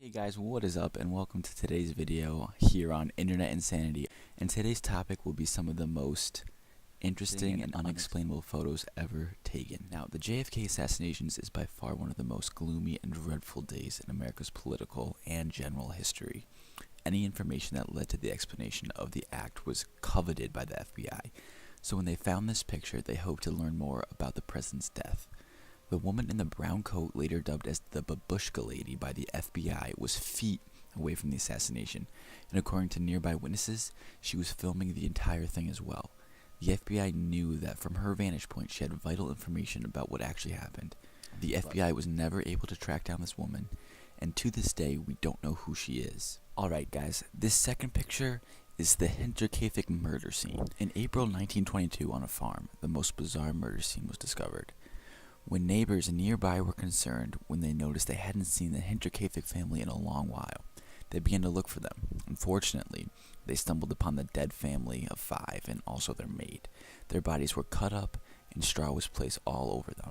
Hey guys, what is up and welcome to today's video here on Internet Insanity. And today's topic will be some of the most interesting and unexplainable photos ever taken. Now, the JFK assassinations is by far one of the most gloomy and dreadful days in America's political and general history. Any information that led to the explanation of the act was coveted by the FBI. So when they found this picture, they hoped to learn more about the president's death. The woman in the brown coat, later dubbed as the Babushka Lady by the FBI, was feet away from the assassination, and according to nearby witnesses, she was filming the entire thing as well. The FBI knew that from her vantage point, she had vital information about what actually happened. The FBI was never able to track down this woman, and to this day, we don't know who she is. Alright guys, this second picture is the Hinterkaifeck murder scene. In April 1922 on a farm, the most bizarre murder scene was discovered. When neighbors nearby were concerned when they noticed they hadn't seen the Hinterkaifeck family in a long while, they began to look for them. Unfortunately, they stumbled upon the dead family of 5 and also their maid. Their bodies were cut up and straw was placed all over them.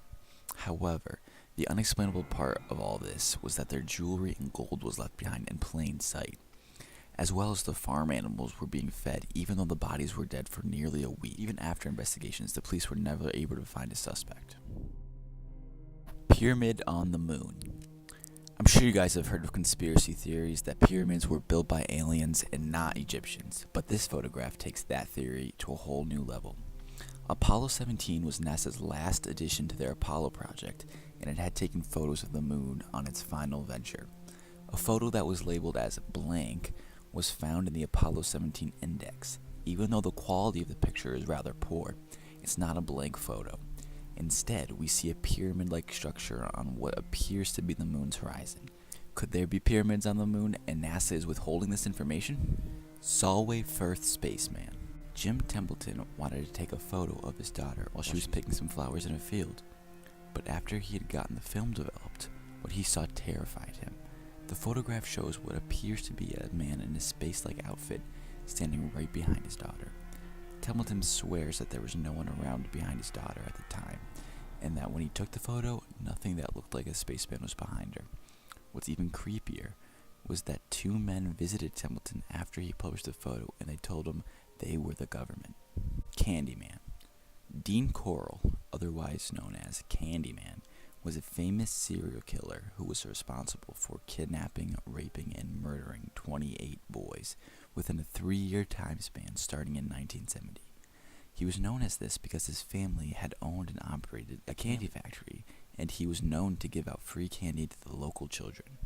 However, the unexplainable part of all this was that their jewelry and gold was left behind in plain sight, as well as the farm animals were being fed even though the bodies were dead for nearly a week. Even after investigations, the police were never able to find a suspect. Pyramid on the moon. I'm sure you guys have heard of conspiracy theories that pyramids were built by aliens and not Egyptians, but this photograph takes that theory to a whole new level. Apollo 17 was NASA's last addition to their Apollo project, and it had taken photos of the moon on its final venture. A photo that was labeled as blank was found in the Apollo 17 index. Even though the quality of the picture is rather poor, it's not a blank photo. Instead, we see a pyramid-like structure on what appears to be the moon's horizon. Could there be pyramids on the moon and NASA is withholding this information? Solway Firth Spaceman. Jim Templeton wanted to take a photo of his daughter while she was picking some flowers in a field. But after he had gotten the film developed, what he saw terrified him. The photograph shows what appears to be a man in a space-like outfit standing right behind his daughter. Templeton swears that there was no one around behind his daughter at the time, and that when he took the photo, nothing that looked like a spaceman was behind her. What's even creepier was that 2 men visited Templeton after he published the photo, and they told him they were the government. Candyman. Dean Corll, otherwise known as Candyman, was a famous serial killer who was responsible for kidnapping, raping, and murdering 28 boys within a 3-year time span starting in 1970. He was known as this because his family had owned and operated a candy factory, and he was known to give out free candy to the local children.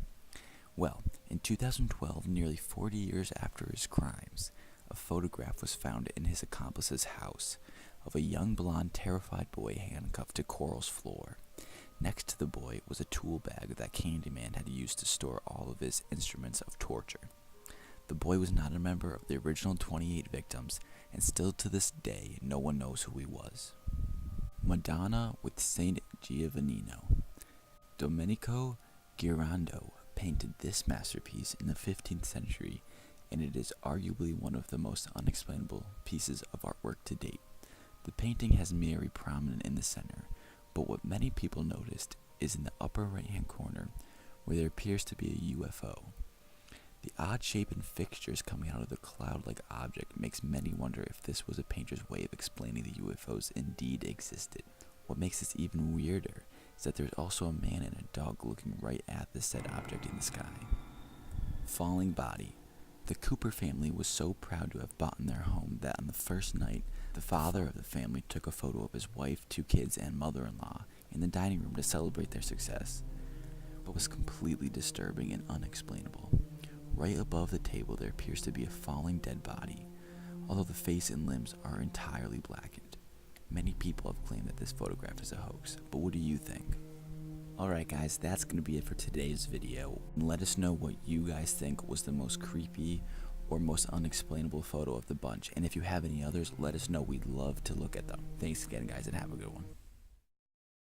Well, in 2012, nearly 40 years after his crimes, a photograph was found in his accomplice's house of a young blonde terrified boy handcuffed to Corll's floor. Next to the boy was a tool bag that Candyman had used to store all of his instruments of torture. The boy was not a member of the original 28 victims, and still to this day, no one knows who he was. Madonna with Saint Giovannino. Domenico Ghirlandaio painted this masterpiece in the 15th century, and it is arguably one of the most unexplainable pieces of artwork to date. The painting has Mary prominent in the center, but what many people noticed is in the upper right-hand corner, where there appears to be a UFO. The odd shape and fixtures coming out of the cloud-like object makes many wonder if this was a painter's way of explaining the UFOs indeed existed. What makes this even weirder is that there's also a man and a dog looking right at the said object in the sky. Falling body. The Cooper family was so proud to have bought in their home that on the first night, the father of the family took a photo of his wife, 2 kids, and mother-in-law in the dining room to celebrate their success. What was completely disturbing and unexplainable. Right above the table there appears to be a falling dead body, although the face and limbs are entirely blackened. Many people have claimed that this photograph is a hoax, but what do you think? Alright guys, that's going to be it for today's video. And let us know what you guys think was the most creepy or most unexplainable photo of the bunch. And if you have any others, let us know. We'd love to look at them. Thanks again guys, and have a good one.